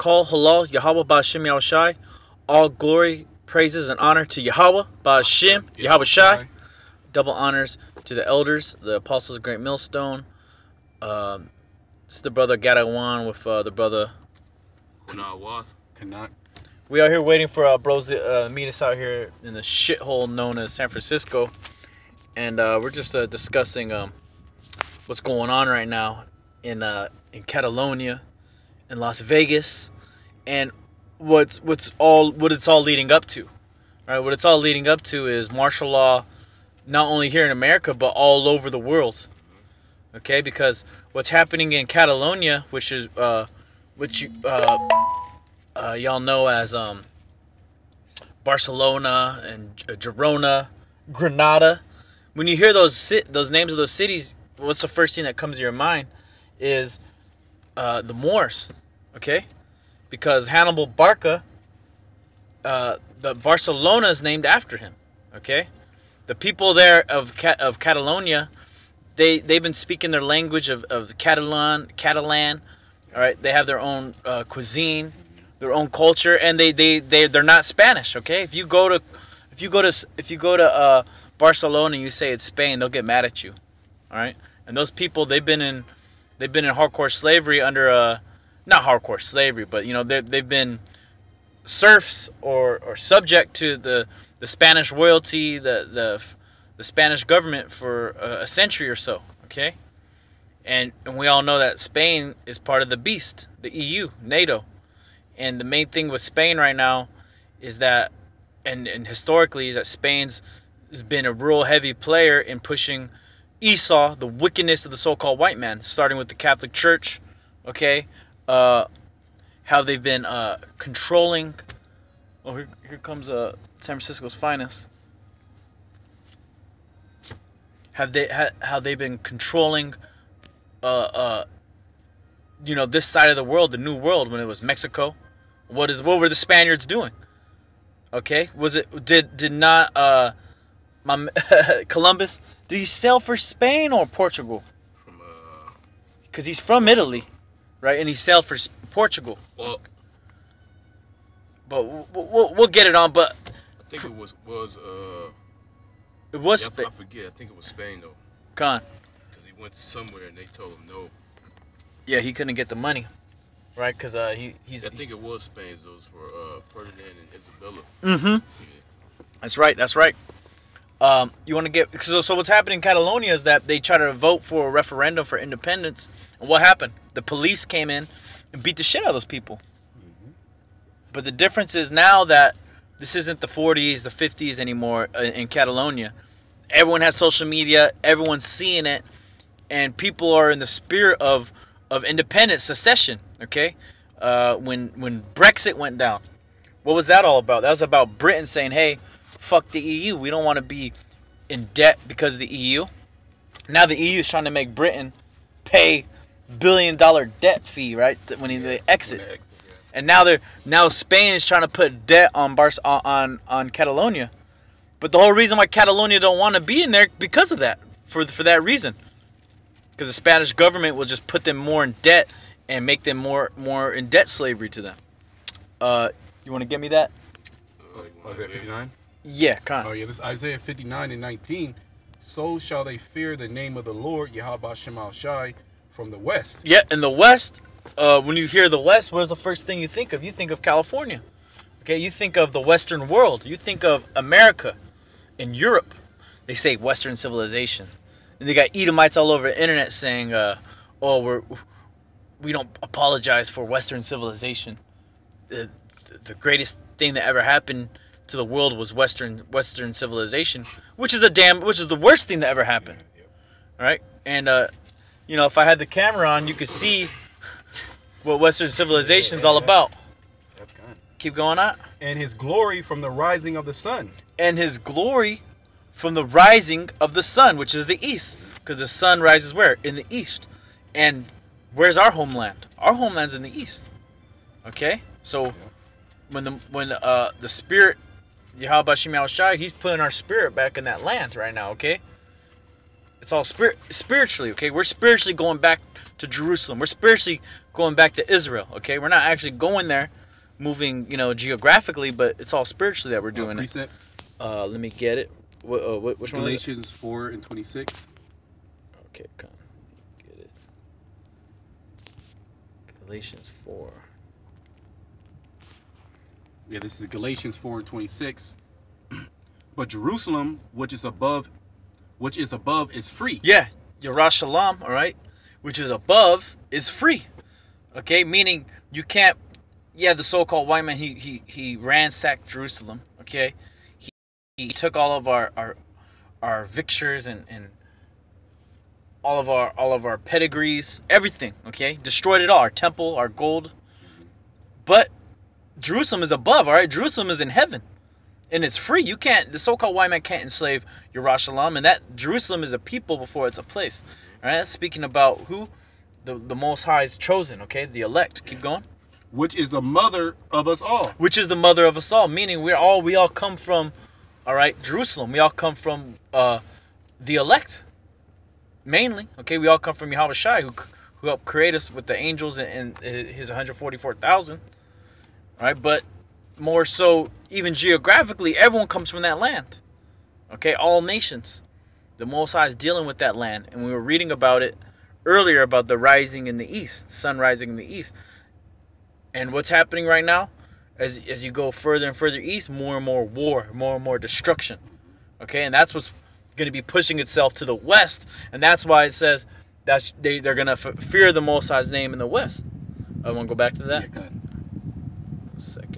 Kol Halal Yahweh Ba'Shem Yahushai. All glory, praises, and honor to Yahweh Ba'Shem Yahushai. Double honors to the elders, the apostles of Great Millstone. It's the brother Gadawan with the brother Canuck. We are here waiting for bros to meet us out here in the shithole known as San Francisco. And we're just discussing what's going on right now in Catalonia, in Las Vegas, and what it's all leading up to. Right? What it's all leading up to is martial law, not only here in America but all over the world. Okay, because what's happening in Catalonia, which is y'all know as Barcelona and Girona, Granada. When you hear those names of those cities, what's the first thing that comes to your mind is the Moors, okay? Because Hannibal Barca, the Barcelona is named after him, okay? The people there of Catalonia, they've been speaking their language of Catalan. All right, they have their own cuisine, their own culture, and they're not Spanish, okay? If you go to Barcelona and you say it's Spain, they'll get mad at you. All right? And those people, they've been in hardcore slavery under not hardcore slavery, but they've been serfs or subject to the Spanish royalty, the Spanish government for a century or so, okay? And we all know that Spain is part of the beast, the EU, NATO. And the main thing with Spain right now is that, and historically, is that Spain's has been a real heavy player in pushing Esau, the wickedness of the so-called white man, starting with the Catholic Church, okay? How they've been controlling. Oh, here comes San Francisco's finest. How they've been controlling, this side of the world, the New World, when it was Mexico. What were the Spaniards doing? Okay, did not Columbus, did he sail for Spain or Portugal? Because he's from Italy, right? And he sailed for Portugal. Well, but we'll get it on. But I think it was it was Spain. I forget. I think it was Spain though. Con. Because he went somewhere and they told him no. Yeah, he couldn't get the money, right? Because he's. I think it was Spain. So it was for Ferdinand and Isabella. Mm-hmm. Yeah. That's right. You want to get so what's happening in Catalonia is that they try to vote for a referendum for independence, and what happened? The police came in and beat the shit out of those people. Mm-hmm. But the difference is now that this isn't the 40s, the 50s anymore in Catalonia. Everyone has social media, everyone's seeing it, and people are in the spirit of independence, secession. Okay, when Brexit went down, what was that all about? That was about Britain saying, "Hey, fuck the EU. We don't want to be in debt because of the EU." Now the EU is trying to make Britain pay $1 billion debt fee, right? When they exit. And now Spain is trying to put debt on Catalonia. But the whole reason why Catalonia don't want to be in there because of that, for that reason. Because the Spanish government will just put them more in debt and make them more in debt slavery to them. You want to get me that? Isaiah 59? Yeah, kind of. Oh, yeah, this is Isaiah 59 and 19. So shall they fear the name of the Lord, Yahweh Shema Shai, from the west. Yeah, in the west, when you hear the west, where's the first thing you think of? You think of California. Okay, you think of the Western world. You think of America and Europe. They say Western civilization. And they got Edomites all over the internet saying, we don't apologize for Western civilization. The greatest thing that ever happened to the world was Western civilization, which is the worst thing that ever happened. All right, and if I had the camera on, you could see what Western civilization is all about. That's good. Keep going on. And his glory from the rising of the sun. And his glory from the rising of the sun, which is the east, because the sun rises where? In the east. And where's our homeland? Our homeland's in the east. Okay, so when the spirit, Yahweh Ba'Shem Yahushai, he's putting our spirit back in that land right now. Okay, It's all spiritually, okay? We're spiritually going back to Jerusalem. We're spiritually going back to Israel, okay? We're not actually going there, moving, geographically, but it's all spiritually that we're doing it. Let me get it. Which one? Galatians 4:26. Okay, come get it. Galatians 4. Yeah, this is Galatians 4:26. But Jerusalem, which is above is free. Yeah, Shalawam, all right, which is above is free. Okay, meaning you can't. Yeah, the so-called white man, he ransacked Jerusalem. Okay, he took all of our victures and all of our pedigrees, everything. Okay, destroyed it all. Our temple, our gold. But Jerusalem is above. All right, Jerusalem is in heaven. And it's free. You can't. The so-called white man can't enslave Yerushalayim, and that Jerusalem is a people before it's a place. All right. That's speaking about who, the Most High's chosen. Okay, the elect. Keep going. Which is the mother of us all. Which is the mother of us all. Meaning we all come from, all right, Jerusalem. We all come from the elect. Mainly. Okay, we all come from Yahweh Shai, who helped create us with the angels and his 144,000. All right, but more so, even geographically, everyone comes from that land. Okay, all nations. The Most High is dealing with that land. And we were reading about it earlier, about the rising in the east, sun rising in the east. And what's happening right now, as you go further and further east, more and more war, more and more destruction. Okay, and that's what's going to be pushing itself to the west. And that's why it says that they're going to fear the Most High's name in the west. I want to go back to that. Yeah, go ahead. A second.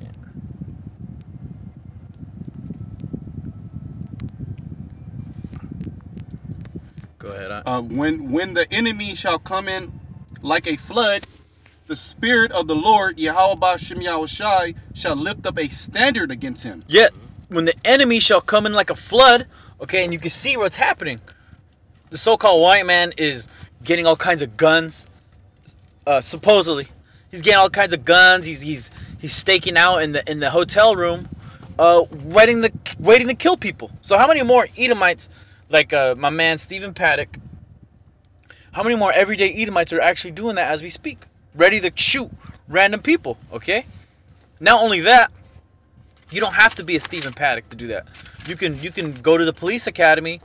Go ahead. When the enemy shall come in like a flood, the Spirit of the Lord, Yahweh Ba'Shem Yahushai, shall lift up a standard against him. Yet, when the enemy shall come in like a flood, okay, and you can see what's happening. The so-called white man is getting all kinds of guns. Supposedly, he's getting all kinds of guns. He's staking out in the hotel room, waiting to kill people. So how many more Edomites, like my man Stephen Paddock, how many more everyday Edomites are actually doing that as we speak? Ready to shoot random people, okay? Not only that, you don't have to be a Stephen Paddock to do that. You can go to the police academy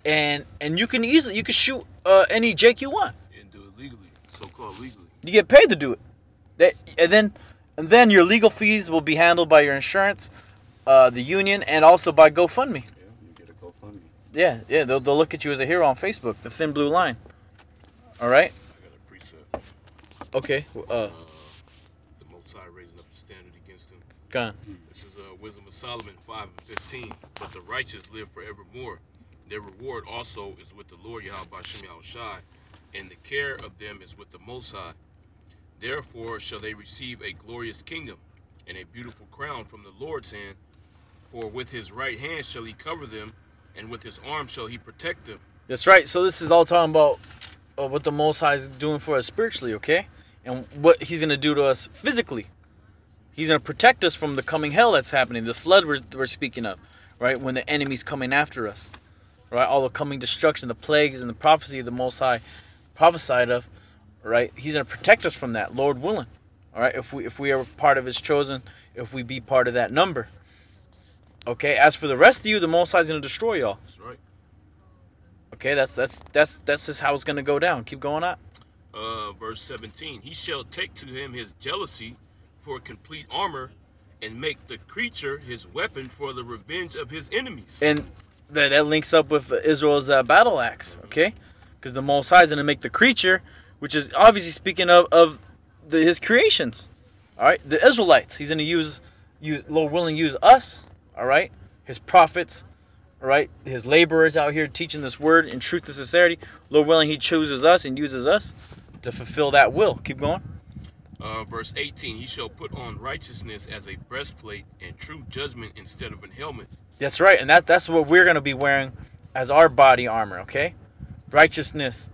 and you can shoot any Jake you want. And do it legally, so-called legally. You get paid to do it. And then your legal fees will be handled by your insurance, the union, and also by GoFundMe. Yeah, you get a GoFundMe. Yeah, they'll look at you as a hero on Facebook, the thin blue line. All right. I got a precept. Okay. The Most High raising up the standard against them. Go on. This is Wisdom of Solomon 5:15. But the righteous live forevermore. Their reward also is with the Lord Yahweh Ba'Shem Yahushai, and the care of them is with the Most High. Therefore shall they receive a glorious kingdom and a beautiful crown from the Lord's hand. For with his right hand shall he cover them, and with his arm shall he protect them. That's right. So this is all talking about what the Most High is doing for us spiritually, okay? And what he's going to do to us physically. He's going to protect us from the coming hell that's happening, the flood we're speaking of, right? When the enemy's coming after us, right? All the coming destruction, the plagues, and the prophecy of the Most High prophesied of, right? He's going to protect us from that, Lord willing, all right? If we are part of his chosen, if we be part of that number. Okay, as for the rest of you, the Most High is going to destroy y'all. That's right. Okay, that's just how it's going to go down. Keep going on. Verse 17. He shall take to him his jealousy for complete armor, and make the creature his weapon for the revenge of his enemies. And that links up with Israel's battle axe, okay? Because the Most High is going to make the creature, which is obviously speaking of his creations, all right? The Israelites. He's going to use Lord willing, use us, all right? His prophets, all right? His laborers out here teaching this word in truth and sincerity. Lord willing, he chooses us and uses us to fulfill that will. Keep going. Verse 18. He shall put on righteousness as a breastplate, and true judgment instead of an helmet. That's right, and that's what we're going to be wearing as our body armor, okay? Righteousness,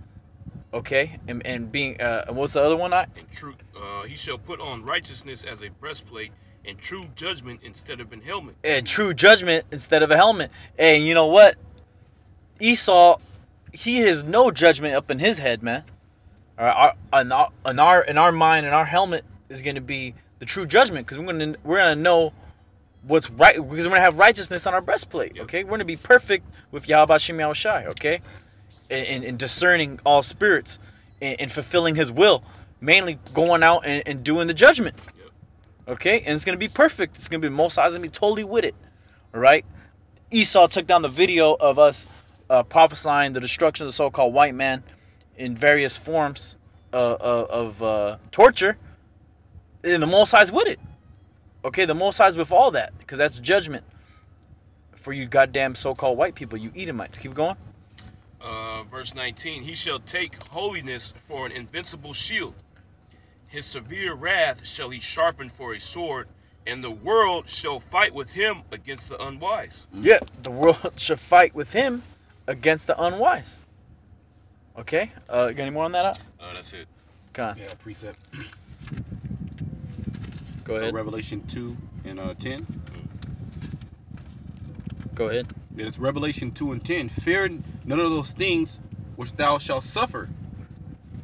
okay? And being, what's the other one? And true, he shall put on righteousness as a breastplate, and true judgment instead of an helmet. And true judgment instead of a helmet. And you know what? Esau he has no judgment up in his head, man. All right, in our mind, in our helmet is going to be the true judgment, because we're gonna know what's right, because we're gonna have righteousness on our breastplate. Okay, we're gonna be perfect with Yahweh Shem Yahushai. Okay, in discerning all spirits, and fulfilling His will, mainly going out and doing the judgment. Okay, and it's gonna be perfect. It's gonna be Most High's gonna be totally with it. All right. Esau took down the video of us prophesying the destruction of the so-called white man in various forms of torture, and the Most High's with it. Okay, the Most High's with all that, because that's judgment for you goddamn so-called white people, you Edomites. Keep going. Verse 19, he shall take holiness for an invincible shield. His severe wrath shall he sharpen for a sword, and the world shall fight with him against the unwise. Yeah, the world shall fight with him against the unwise. Okay, got any more on that? That's it. Come on. Yeah, precept. Go ahead. Revelation 2 and 10. Go ahead. It's Revelation 2 and 10. Fear none of those things which thou shalt suffer.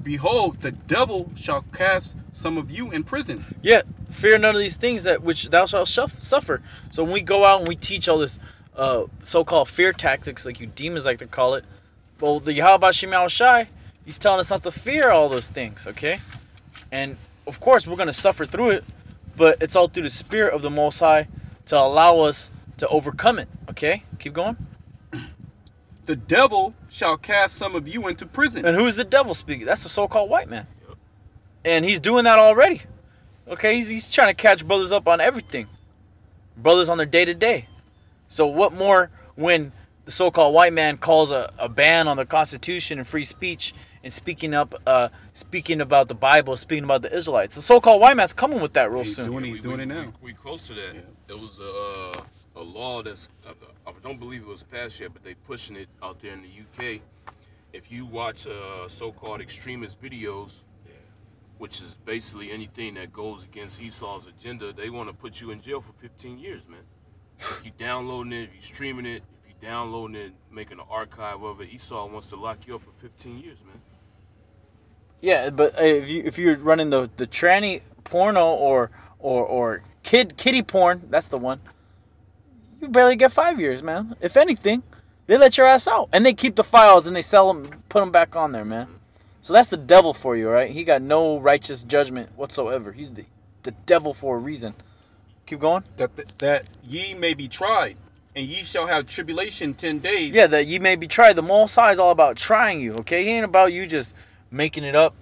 Behold, the devil shall cast some of you in prison. Yeah, fear none of these things that which thou shalt suffer. So when we go out and we teach all this so-called fear tactics, like you demons like to call it, well, the Yahweh Shem Yahushai, he's telling us not to fear all those things, okay? And of course, we're going to suffer through it, but it's all through the Spirit of the Most High to allow us to overcome it, okay? Keep going. The devil shall cast some of you into prison. And who's the devil speaking? That's the so-called white man. And he's doing that already. Okay, he's trying to catch brothers up on everything. Brothers on their day-to-day. So what more when the so-called white man calls a ban on the Constitution and free speech and speaking about the Bible, speaking about the Israelites. The so-called white man's coming with that real soon. He's doing it now. We close to that. Yeah. It was a law that's, I don't believe it was passed yet, but they pushing it out there in the UK. If you watch so-called extremist videos, which is basically anything that goes against Esau's agenda, they want to put you in jail for 15 years, man. If you downloading it, if you streaming it, if you downloading it, making an archive of it, Esau wants to lock you up for 15 years, man. Yeah, but if you're running the tranny porno or kiddie porn, that's the one. You barely get 5 years, man. If anything, they let your ass out, and they keep the files and they sell them, put them back on there, man. So that's the devil for you, right? He got no righteous judgment whatsoever. He's the devil for a reason. Keep going. That ye may be tried, and ye shall have tribulation 10 days. Yeah, that ye may be tried. The Most High is all about trying you, okay? He ain't about you just making it up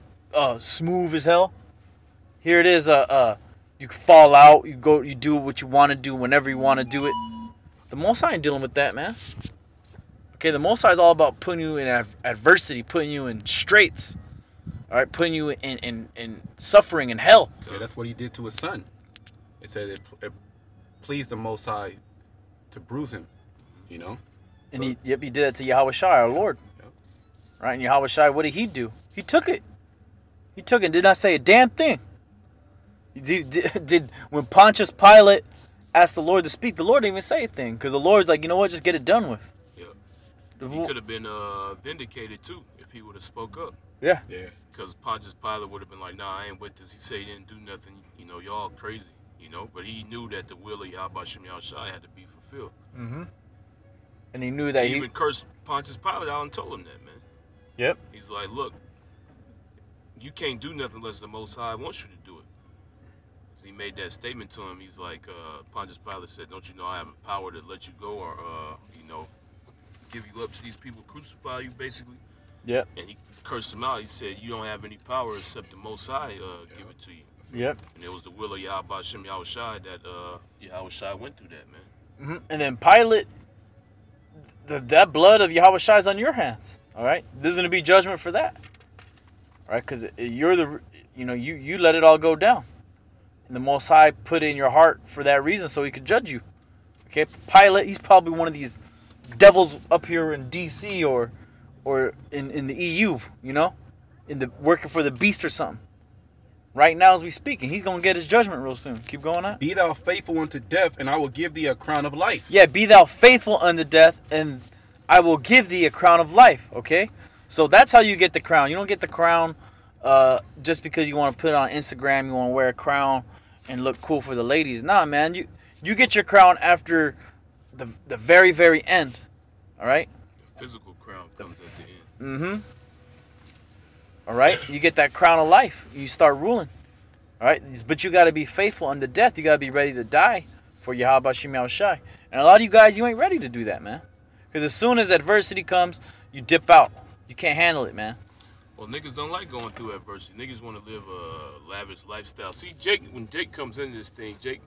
smooth as hell. Here it is. You fall out. You do what you want to do whenever you want to do it. The Most High ain't dealing with that, man. Okay, the Most High is all about putting you in adversity, putting you in straits, all right, putting you in suffering and hell. Yeah, that's what he did to his son. It said it pleased the Most High to bruise him, you know. And he did that to Yahweh Shai, our Lord. Yep. Right, and Yahweh Shai, what did he do? He took it. He took it and did not say a damn thing. Did when Pontius Pilate asked the Lord to speak, the Lord didn't even say a thing, because the Lord's like, you know what, just get it done with. He could have been vindicated too if he would have spoke up. Yeah. Yeah. Because Pontius Pilate would have been like, nah, I ain't with this. He said he didn't do nothing. You know, y'all crazy. You know, but he knew that the will of Yahweh Shem Yahushai had to be fulfilled. Mm-hmm. And he knew that he even cursed Pontius Pilate out and told him that, man. Yep. He's like, look, you can't do nothing unless the Most High wants you to do it. He made that statement to him. He's like, Pontius Pilate said, don't you know I have a power to let you go or, you know, give you up to these people, crucify you, basically. Yep. And he cursed him out. He said, you don't have any power except the Most High give it to you. Yep. And it was the will of Yahweh Shem Yahushai that Yahushai went through that, man. Mm-hmm. And then Pilate, that blood of Yahweh Shai is on your hands. All right, there's going to be judgment for that. All right, because you're you let it all go down, and the Most High put it in your heart for that reason, so He could judge you. Okay, Pilate, he's probably one of these devils up here in D.C. or in the EU, you know, working for the beast or something. Right now as we speak, and he's going to get his judgment real soon. Keep going on. Be thou faithful unto death, and I will give thee a crown of life. Yeah, be thou faithful unto death, and I will give thee a crown of life. Okay, so that's how you get the crown. You don't get the crown just because you want to put it on Instagram. You want to wear a crown and look cool for the ladies. Nah, man, you get your crown after the very, very end. All right. The physical crown comes at the end. Mm-hmm. All right, you get that crown of life. You start ruling. All right, but you got to be faithful unto death. You got to be ready to die for Yahweh Shem Yahushai. And a lot of you guys, you ain't ready to do that, man. Because as soon as adversity comes, you dip out. You can't handle it, man. Well, niggas don't like going through adversity. Niggas want to live a lavish lifestyle. See, Jake, when Jake comes into this thing, Jake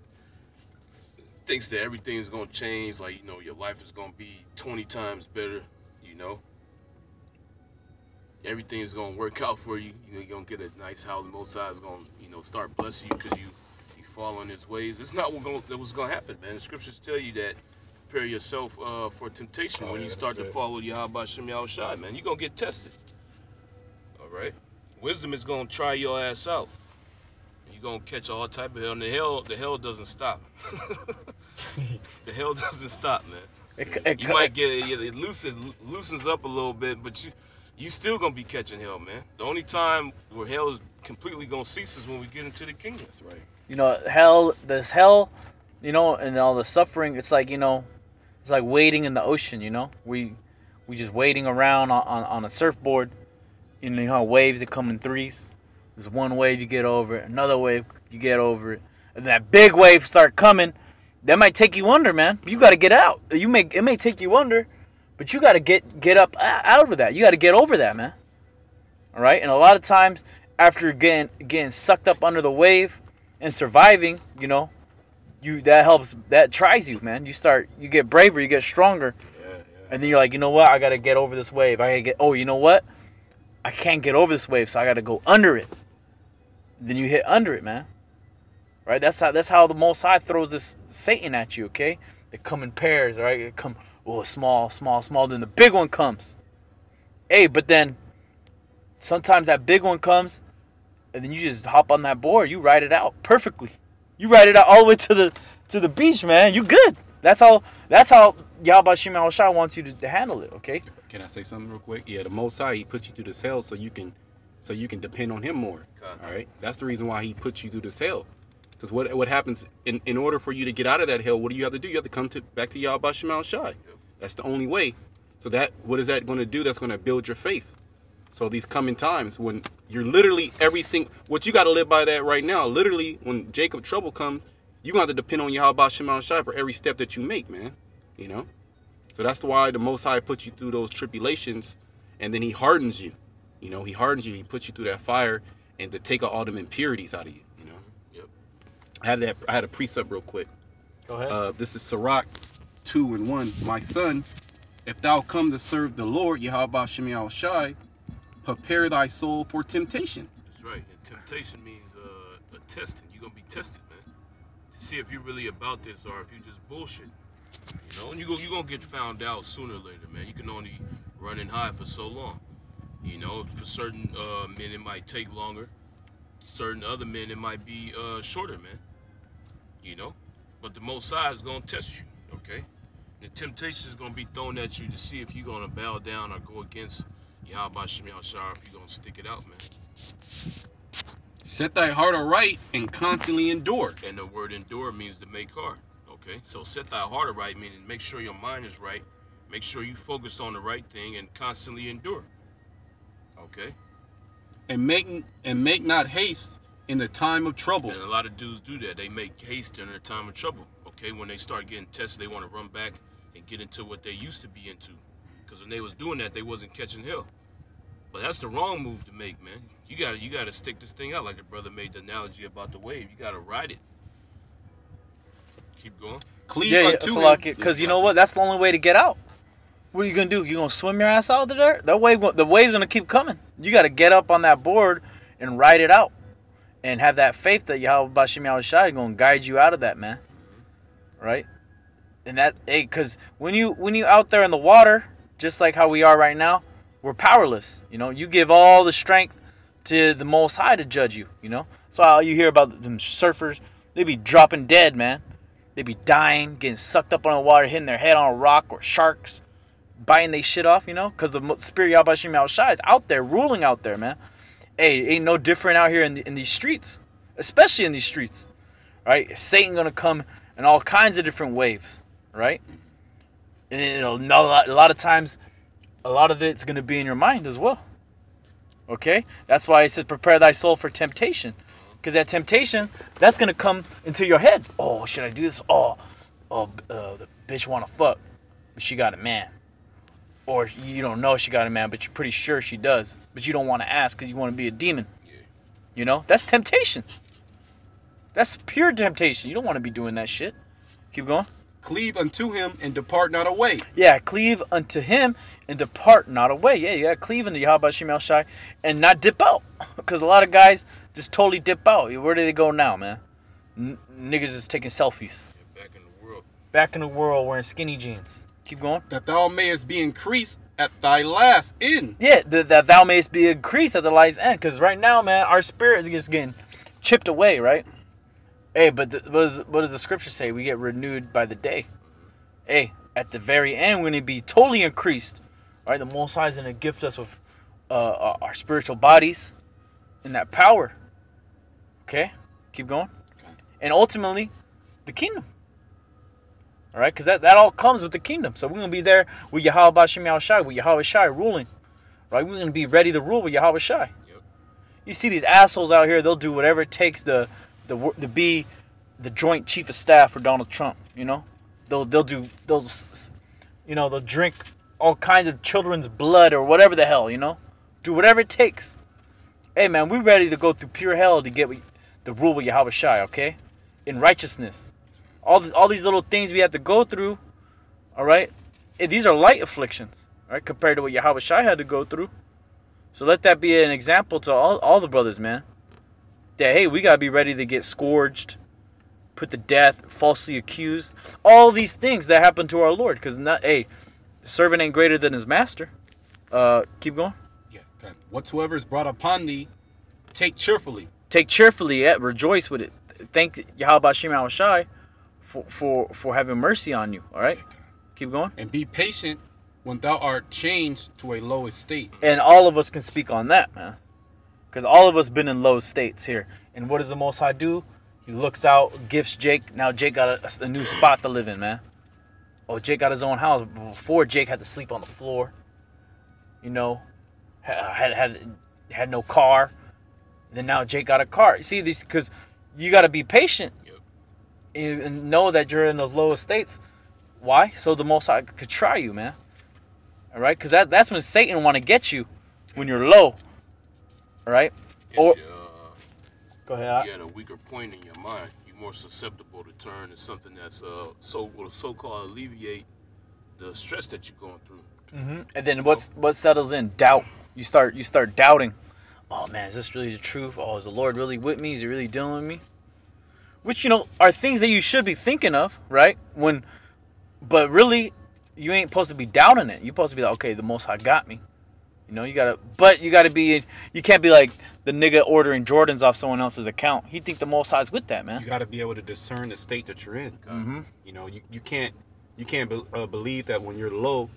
thinks that everything is going to change. Like, you know, your life is going to be 20 times better, you know. Everything is going to work out for you. You know, you're going to get a nice house. The Most High is going to, you know, start blessing you because you fall in his ways. It's not what's going to happen, man. The scriptures tell you that prepare yourself for temptation when you start to follow Yahweh Shem Yahushai, man. You're going to get tested. All right? Wisdom is going to try your ass out. You're going to catch all type of hell. And the hell doesn't stop. The hell doesn't stop, man. You might get it loosens up a little bit, but you still gonna be catching hell, man. The only time where hell is completely gonna cease is when we get into the kingdom. That's right. You know, hell, you know, and all the suffering, it's like, you know, it's like wading in the ocean, you know. We just wading around on a surfboard. You know how waves that come in threes. There's one wave you get over it, another wave you get over it, and that big wave start coming. That might take you under, man. You got to get out. It may take you under, but you got to get up out of that. You got to get over that, man. All right? And a lot of times after getting sucked up under the wave and surviving, you know, that tries you, man. You get braver, you get stronger. Yeah. And then you're like, you know what? I got to get over this wave. You know what? I can't get over this wave, so I got to go under it. Then you hit under it, man. Right? That's how the Most High throws this Satan at you, okay? They come in pairs, right? They come, small. Then the big one comes. Hey, but then sometimes that big one comes, and then you just hop on that board. You ride it out perfectly. You ride it out all the way to the beach, man. You good. That's how Yahweh Shem Yahushai wants you to handle it, okay? Can I say something real quick? Yeah, the Most High, he puts you through this hell so you can depend on him more. All right? That's the reason why he puts you through this hell. Because what happens, in order for you to get out of that hell, what do you have to do? You have to come back to Yahweh Shem Yahushai. That's the only way. So what is that going to do? That's going to build your faith. So these coming times when you're literally what you got to live by that right now. Literally, when Jacob trouble comes, you're going to have to depend on Yahweh Shem Yahushai for every step that you make, man. You know? So that's why the Most High puts you through those tribulations, and then he hardens you. You know, he hardens you. He puts you through that fire and to take all them impurities out of you. You know? Yep. I had a precept real quick. Go ahead. This is Sirach 2:1. My son, if thou come to serve the Lord, Yahweh Shem Yahushai, prepare thy soul for temptation. That's right. And temptation means a testing. You're gonna be tested, man, to see if you're really about this or if you just bullshit. You know, and you're gonna get found out sooner or later, man. You can only run and hide for so long. You know, for certain men it might take longer. Certain other men it might be shorter, man. You know, but the Most High is gonna test you, okay? The temptation is gonna be thrown at you to see if you're gonna bow down or go against Yahweh Shem Yahushai, if you're gonna stick it out, man. Set thy heart aright and constantly endure. And the word endure means to make hard. Okay, so set thy heart aright, meaning make sure your mind is right, make sure you focus on the right thing, and constantly endure. Okay. And make not haste in the time of trouble. And a lot of dudes do that. They make haste in their time of trouble. Okay, when they start getting tested, they want to run back and get into what they used to be into. Because when they was doing that, they wasn't catching hell. But that's the wrong move to make, man. You gotta stick this thing out, like the brother made the analogy about the wave. You gotta ride it. Keep going. Because you know what? That's the only way to get out. What are you gonna do? You gonna swim your ass out of there? The wave's gonna keep coming. You gotta get up on that board and ride it out, and have that faith that Yahweh Shem Yahushai is gonna guide you out of that, man. Right? And because when you out there in the water, just like how we are right now, we're powerless. You know, you give all the strength to the Most High to judge you. You know, that's why you hear about them surfers. They be dropping dead, man. They be dying, getting sucked up on the water, hitting their head on a rock or sharks. biting they shit off, you know, because the spirit Yahweh Shem Shai is out there, ruling out there, man. Hey, ain't no different out here in these streets, especially in these streets, right? Satan gonna come in all kinds of different waves, right? And you know, a lot of times, a lot of it's gonna be in your mind as well. Okay, that's why I said prepare thy soul for temptation, because that temptation that's gonna come into your head. Oh, should I do this? The bitch wanna fuck, but she got a man. Or you don't know she got a man, but you're pretty sure she does. But you don't want to ask because you want to be a demon. Yeah. You know? That's temptation. That's pure temptation. You don't want to be doing that shit. Keep going. Cleave unto him and depart not away. Yeah, cleave unto him and depart not away. Yeah, you got to cleave unto Yahweh Shem Shai and not dip out. Because a lot of guys just totally dip out. Where do they go now, man? Niggas is taking selfies. Yeah, back in the world. Back in the world wearing skinny jeans. Keep going. That thou mayest be increased at thy last end. Yeah, that thou mayest be increased at the last end. Because right now, man, our spirit is just getting chipped away, right? Hey, but what does the scripture say? We get renewed by the day. Hey, at the very end, we're going to be totally increased. Right? The Most High is going to gift us with our spiritual bodies and that power. Okay? Keep going. Okay. And ultimately, the kingdom. All right, because that all comes with the kingdom. So we're going to be there with Yahweh Shem Shai, with Yahweh Shai ruling. Right? We're going to be ready to rule with Yahweh Shai. Yep. You see these assholes out here, they'll do whatever it takes to be the joint chief of staff for Donald Trump, you know? They'll drink all kinds of children's blood or whatever the hell, you know? Do whatever it takes. Hey, man, we're ready to go through pure hell to get the rule with Yahweh Shai, okay? In righteousness. All these little things we have to go through, all right? These are light afflictions, right? Compared to what Yahweh Shai had to go through. So let that be an example to all the brothers, man. That, hey, we got to be ready to get scourged, put to death, falsely accused. All these things that happen to our Lord. Because, hey, the servant ain't greater than his master. Keep going. Yeah. Okay. Whatsoever is brought upon thee, take cheerfully. Take cheerfully, yeah. Rejoice with it. Thank Yahweh Shem Shai for having mercy on you. All right? Keep going. And be patient when thou art changed to a low estate. And all of us can speak on that, man. Because all of us been in low states here. And what does the Most High do? He looks out, gifts Jake. Now Jake got a new spot to live in, man. Oh, Jake got his own house. Before, Jake had to sleep on the floor. You know, had no car. Then now Jake got a car. You see, this because you got to be patient. Yep. And know that you're in those low estates. Why? So the Most High could try you, man. All right? Because that's when Satan want to get you, when you're low. All right? Or go ahead. You had a weaker point in your mind. You're more susceptible to turn to something that's so-called alleviate the stress that you're going through. Mm-hmm. And then what settles in? Doubt. You start doubting. Oh man, is this really the truth? Oh, is the Lord really with me? Is He really dealing with me? Which, you know, are things that you should be thinking of, right? But really, you ain't supposed to be doubting it. You're supposed to be like, okay, the Most High got me. You know, you can't be like the nigga ordering Jordans off someone else's account. He think the Most High's with that, man. You got to be able to discern the state that you're in. Mm-hmm. You know, you can't believe that when you're low,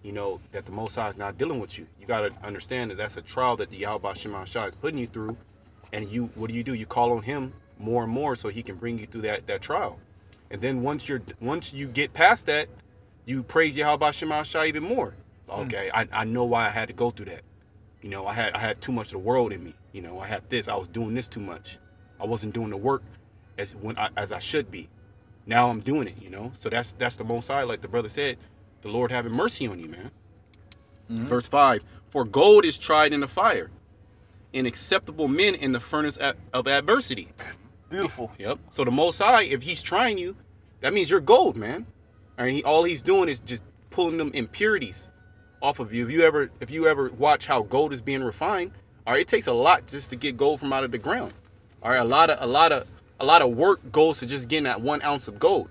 you know, that the Most High is not dealing with you. You got to understand that that's a trial that the Yahweh Shem Shai is putting you through. And what do? You call on Him more and more so He can bring you through that trial. And then once you get past that, you praise Yahweh Shem Shai even more. Okay, I know why I had to go through that. You know, I had too much of the world in me. You know, I had this. I was doing this too much. I wasn't doing the work as I should be. Now I'm doing it. You know, so that's the Most High, like the brother said, the Lord having mercy on you, man. Mm-hmm. Verse 5: For gold is tried in the fire, and acceptable men in the furnace of adversity. Beautiful. Yep. So the Most High, if He's trying you, that means you're gold, man. And all He's doing is just pulling them impurities off of you. If you ever watch how gold is being refined, all right, it takes a lot just to get gold from out of the ground. All right, a lot of work goes to just getting that 1 ounce of gold.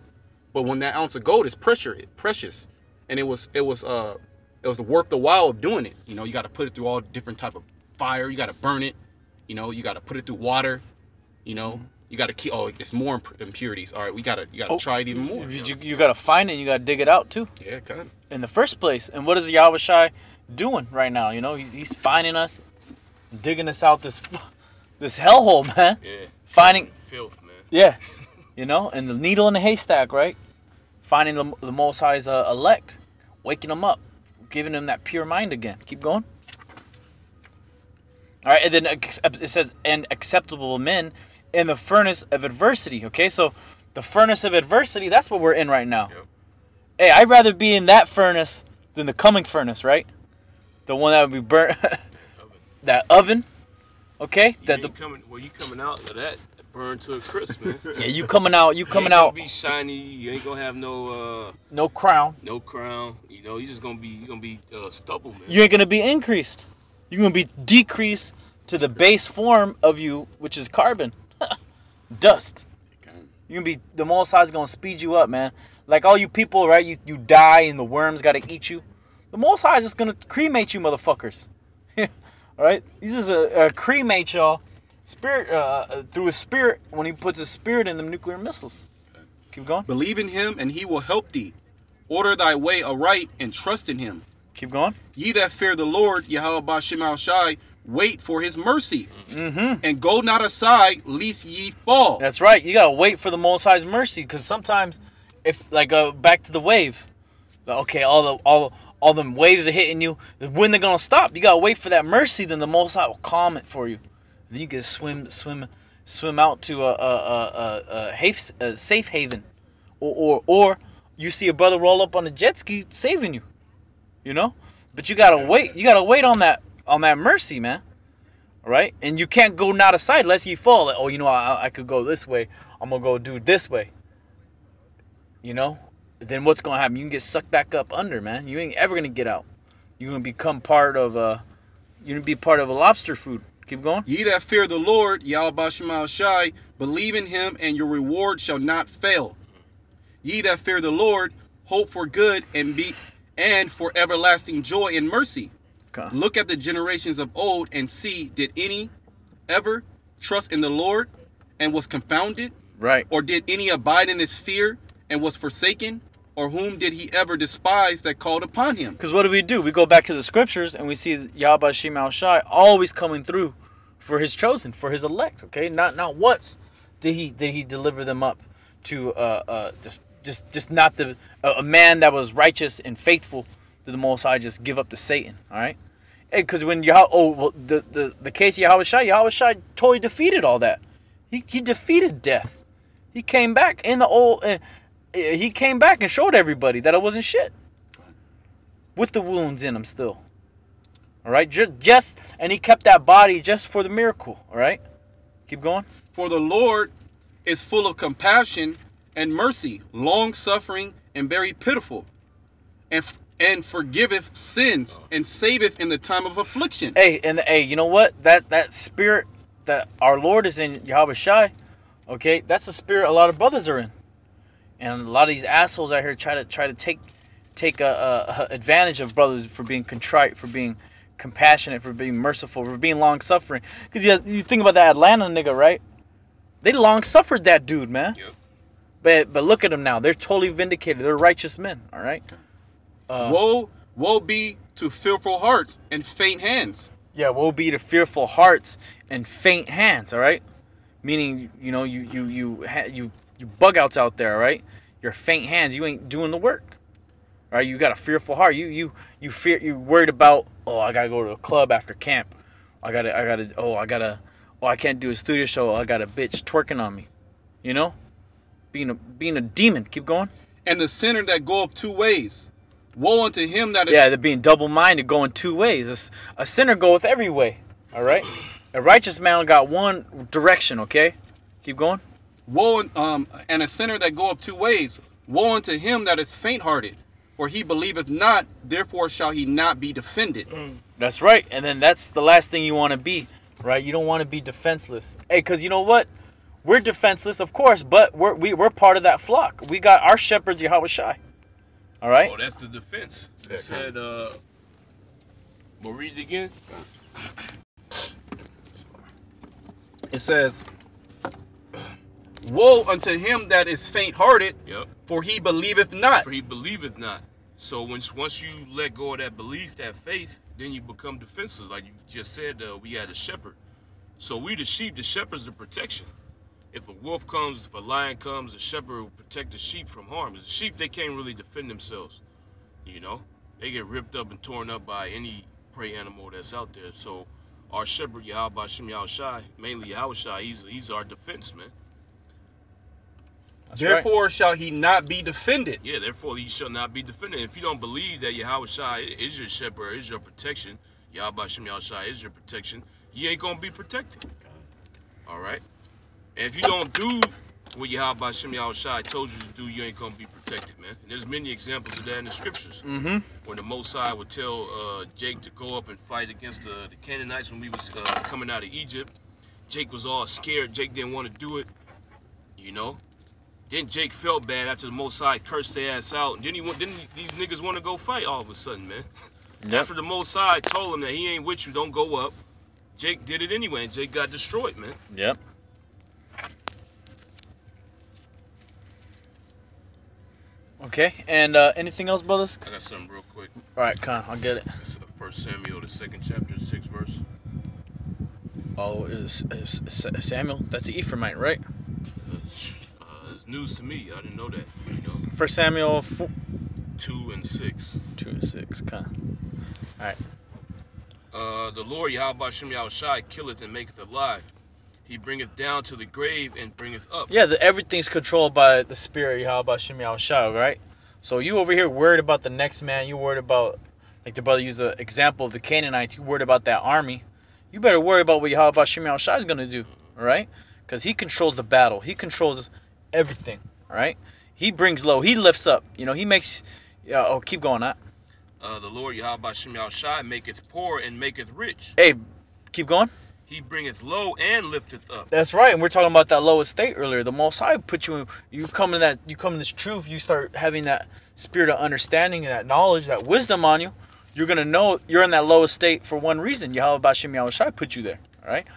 But when that ounce of gold is precious, and it was worth the while of doing it. You know, you got to put it through all different type of fire. You got to burn it. You know, you got to put it through water. You know, You got to keep. Oh, it's more impurities. All right, you gotta try it even more. You gotta find it. And you gotta dig it out too. Yeah, kind of. In the first place. And what is Yahweh Shai doing right now? You know, he's finding us, digging us out this hellhole, man. Yeah. Finding filth, man. Yeah, you know, and the needle in the haystack, right? Finding the Most High's elect, waking them up, giving them that pure mind again. Keep going. All right, and then it says, and acceptable men in the furnace of adversity. Okay, so the furnace of adversity, that's what we're in right now. Yep. Hey, I'd rather be in that furnace than the coming furnace, right? The one that would be burnt, that oven. Okay, you coming out of that burned to a crisp, man. Yeah, you coming out. You ain't gonna be shiny. You ain't gonna have no crown. No crown. You know, you're gonna be stubble, man. You ain't gonna be increased. You're gonna be decreased to the base form of you, which is carbon, dust. You're gonna be, the Most High's gonna speed you up, man. Like all you people, right? You die and the worms gotta eat you. The Most High is just gonna cremate you, motherfuckers. All right? He's just a cremate y'all, spirit through his spirit when he puts his spirit in them nuclear missiles. Keep going. Believe in him, and he will help thee. Order thy way aright, and trust in him. Keep going. Ye that fear the Lord, Yahweh Bashem Al Shai, wait for his mercy, and go not aside, lest ye fall. That's right. You gotta wait for the Most High's mercy, because sometimes, if like back to the wave, okay, all them waves are hitting you. When they're gonna stop? You gotta wait for that mercy. Then the Most High will calm it for you. Then you can swim out to a safe haven, or you see a brother roll up on a jet ski saving you. You know, but you gotta wait. You gotta wait on that mercy, man. All right, and you can't go not aside unless you fall. Like, oh, you know, I could go this way. I'm gonna go do it this way. You know, then what's gonna happen? You can get sucked back up under, man. You ain't ever gonna get out. You're gonna become part of you're gonna be part of a lobster food. Keep going. Ye that fear the Lord, Yahweh Bashem Al Shai, believe in him, and your reward shall not fail. Ye that fear the Lord, hope for good and for everlasting joy and mercy. Okay. Look at the generations of old and see, did any ever trust in the Lord and was confounded? Right. Or did any abide in his fear and was forsaken? Or whom did he ever despise that called upon him? Because what do? We go back to the scriptures and we see Yahweh Shem Al Shai always coming through for his chosen, for his elect. Okay, not once did he deliver them up to just not a man that was righteous and faithful to the Most High just give up to Satan. All right, because when the case of Yahweh Shai totally defeated all that. He defeated death. He came back in the old. He came back and showed everybody that it wasn't shit. With the wounds in him still. All right, and he kept that body just for the miracle. All right, keep going. For the Lord is full of compassion and mercy, long suffering and very pitiful, and forgiveth sins and saveth in the time of affliction. Hey, you know what? That spirit that our Lord is in, Yahweh Shai, okay, that's the spirit a lot of brothers are in, and a lot of these assholes out here try to take advantage of brothers for being contrite, for being compassionate, for being merciful, for being long suffering. Because you think about that Atlanta nigga, right? They long suffered that dude, man. Yep. But look at them now. They're totally vindicated. They're righteous men. All right. Woe be to fearful hearts and faint hands. Yeah, woe be to fearful hearts and faint hands. All right. Meaning, you know, you bug-outs out there. All right. Your faint hands. You ain't doing the work. All right. You got a fearful heart. You worried about, oh, I gotta go to a club after camp. I can't do a studio show. I got a bitch twerking on me. You know? Being a demon. Keep going. And the sinner that goeth two ways. Woe unto him that is... Yeah, they're being double-minded, going two ways. A sinner goeth every way. All right? A righteous man got one direction, okay? Keep going. And a sinner that goeth two ways. Woe unto him that is faint-hearted. For he believeth not, therefore shall he not be defended. That's right. And then that's the last thing you want to be, right? You don't want to be defenseless. Hey, because you know what? We're defenseless, of course, but we're part of that flock. We got our shepherds, Yahweh Shai. All right? Oh, that's the defense. It said, we'll read it again. It says, Woe unto him that is faint-hearted, Yep. for he believeth not. For he believeth not. So once you let go of that belief, that faith, then you become defenseless. Like you just said, we had a shepherd. So we the sheep, the shepherd's the protection. If a wolf comes, if a lion comes, the shepherd will protect the sheep from harm. The sheep, they can't really defend themselves. You know, they get ripped up and torn up by any prey animal that's out there. So our shepherd, Yahweh Shem Yahushai, mainly Yahushai, he's our defense, man. That's Therefore right. shall he not be defended. Yeah, therefore he shall not be defended. If you don't believe that Yahushai is your shepherd, is your protection, Yahweh Shem Yahushai is your protection, you ain't gonna be protected. All right. And if you don't do what Yahweh Shem Yahushai told you to do, you ain't gonna be protected, man. And there's many examples of that in the scriptures. Mm-hmm. When the Most High would tell Jake to go up and fight against the Canaanites when we was coming out of Egypt. Jake was all scared. Jake didn't want to do it, you know. Then Jake felt bad after the Most High cursed their ass out. And then these niggas want to go fight all of a sudden, man. Yep. After the Most High told him that he ain't with you, don't go up. Jake did it anyway, and Jake got destroyed, man. Yep. Okay, and anything else, brothers? I got something real quick. All right, Con, I'll get it. It's 1 Samuel, the 2nd chapter, 6th verse. Oh, is Samuel? That's the Ephraimite, right? It's news to me. I didn't know that. You know, 1 Samuel 2 and 6. 2 and 6. Con. All right. The Lord Yahweh Shem Yahushai killeth and maketh alive. He bringeth down to the grave and bringeth up. Yeah, everything's controlled by the spirit, Yahweh Shem Yahushai, right? So you over here worried about the next man. You worried about, like the brother used the example of the Canaanites. You worried about that army. You better worry about what Yahweh Shem Yahushai is going to do, all right? Because he controls the battle. He controls everything, all right? He brings low. He lifts up. You know, he makes... oh, keep going, Nat. The Lord Yahweh Shem Yahushai maketh poor and maketh rich. Hey, keep going. He bringeth low and lifteth up. That's right, and we're talking about that low estate earlier. The Most High put you in. You come in this truth. You start having that spirit of understanding and that knowledge, that wisdom on you. You're gonna know you're in that low estate for one reason. Yahweh Shem Yahushai put you there, all right?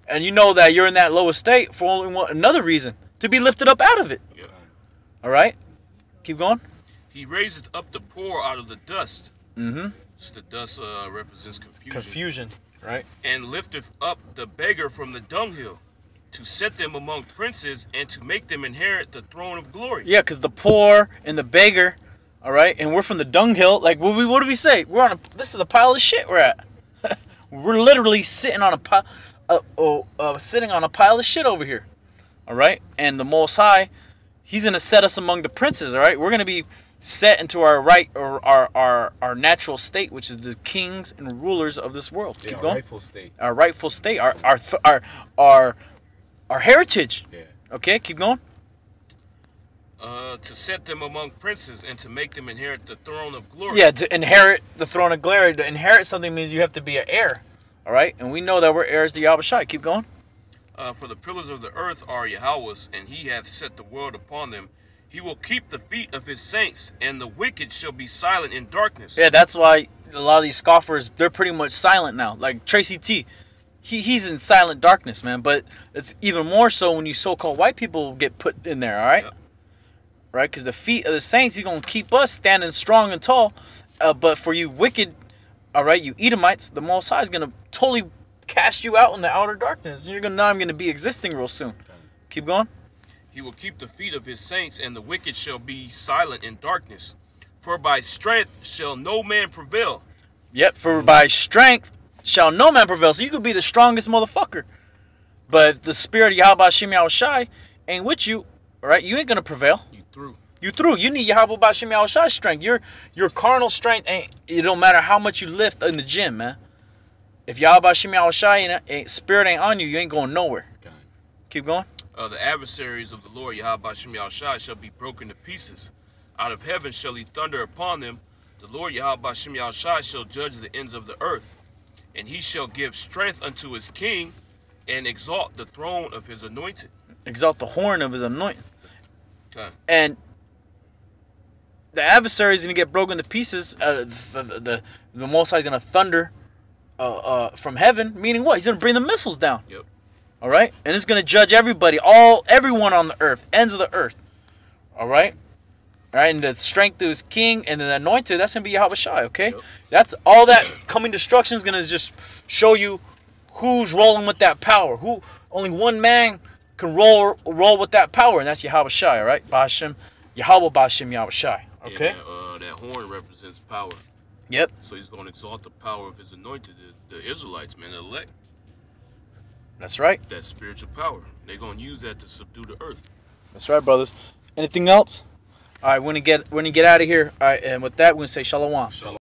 And you know that you're in that low estate for only another reason, to be lifted up out of it. Yeah. All right, keep going. He raiseth up the poor out of the dust. Mm-hmm. The dust represents confusion. Confusion, right? And lifteth up the beggar from the dunghill, to set them among princes and to make them inherit the throne of glory. Yeah, because the poor and the beggar, all right, and we're from the dunghill. Like, what do we say? We're on this is a pile of shit we're at. We're literally sitting on a pile, sitting on a pile of shit over here, all right. And the Most High, He's gonna set us among the princes, all right. We're gonna be set into our right or our natural state, which is the kings and rulers of this world. Yeah, Keep going. rightful state. Our rightful state, our heritage. Yeah. Okay, keep going. To set them among princes and to make them inherit the throne of glory. Yeah, to inherit the throne of glory. To inherit something means you have to be an heir. All right, and we know that we're heirs to Yahushua. Keep going. For the pillars of the earth are Yahweh's, and he hath set the world upon them. He will keep the feet of his saints, and the wicked shall be silent in darkness. Yeah, that's why a lot of these scoffers, they're pretty much silent now. Like Tracy T, he's in silent darkness, man. But it's even more so when you so-called white people get put in there, all right? Yep. Right? Because the feet of the saints, he's going to keep us standing strong and tall. But for you wicked, all right, you Edomites, the Most High is going to totally cast you out in the outer darkness. You're going to know I'm going to be existing real soon. Keep going. He will keep the feet of his saints, and the wicked shall be silent in darkness. For by strength shall no man prevail. Yep, for by strength shall no man prevail. So you could be the strongest motherfucker. But if the spirit of Yahweh Shem Yahushai ain't with you, all right, you ain't going to prevail. You through. You through. You need Yahweh Shem Yahushai's strength. Your carnal strength ain't, it don't matter how much you lift in the gym, man. If Yahweh Shem Yahushai spirit ain't on you, you ain't going nowhere. Okay. Keep going. The adversaries of the Lord Yahweh Shem Yahushai shall be broken to pieces. Out of heaven shall he thunder upon them. The Lord Yahweh Shem Yahushai shall judge the ends of the earth. And he shall give strength unto his king and exalt the throne of his anointed. Exalt the horn of his anointed. Okay. And the adversary is going to get broken to pieces. The Most High is going to thunder from heaven. Meaning what? He's going to bring the missiles down. Yep. All right, and it's gonna judge everybody, everyone on the earth, ends of the earth. All right. All right, and the strength of his king and the anointed, that's gonna be Yahweh Shai. Okay, Yep. that's all that coming destruction is gonna just show you who's rolling with that power. Who only one man can roll with that power, and that's Yahweh Shai. All right, Ba'ashem, Yahweh Ba'ashem Yahweh Shai. Okay. And that horn represents power. Yep. So he's going to exalt the power of his anointed, the Israelites, man, the elect. That's right. That spiritual power. They're going to use that to subdue the earth. That's right, brothers. Anything else? All right, we're gonna get out of here. All right, and with that, we're gonna say Shalawam. Shalom.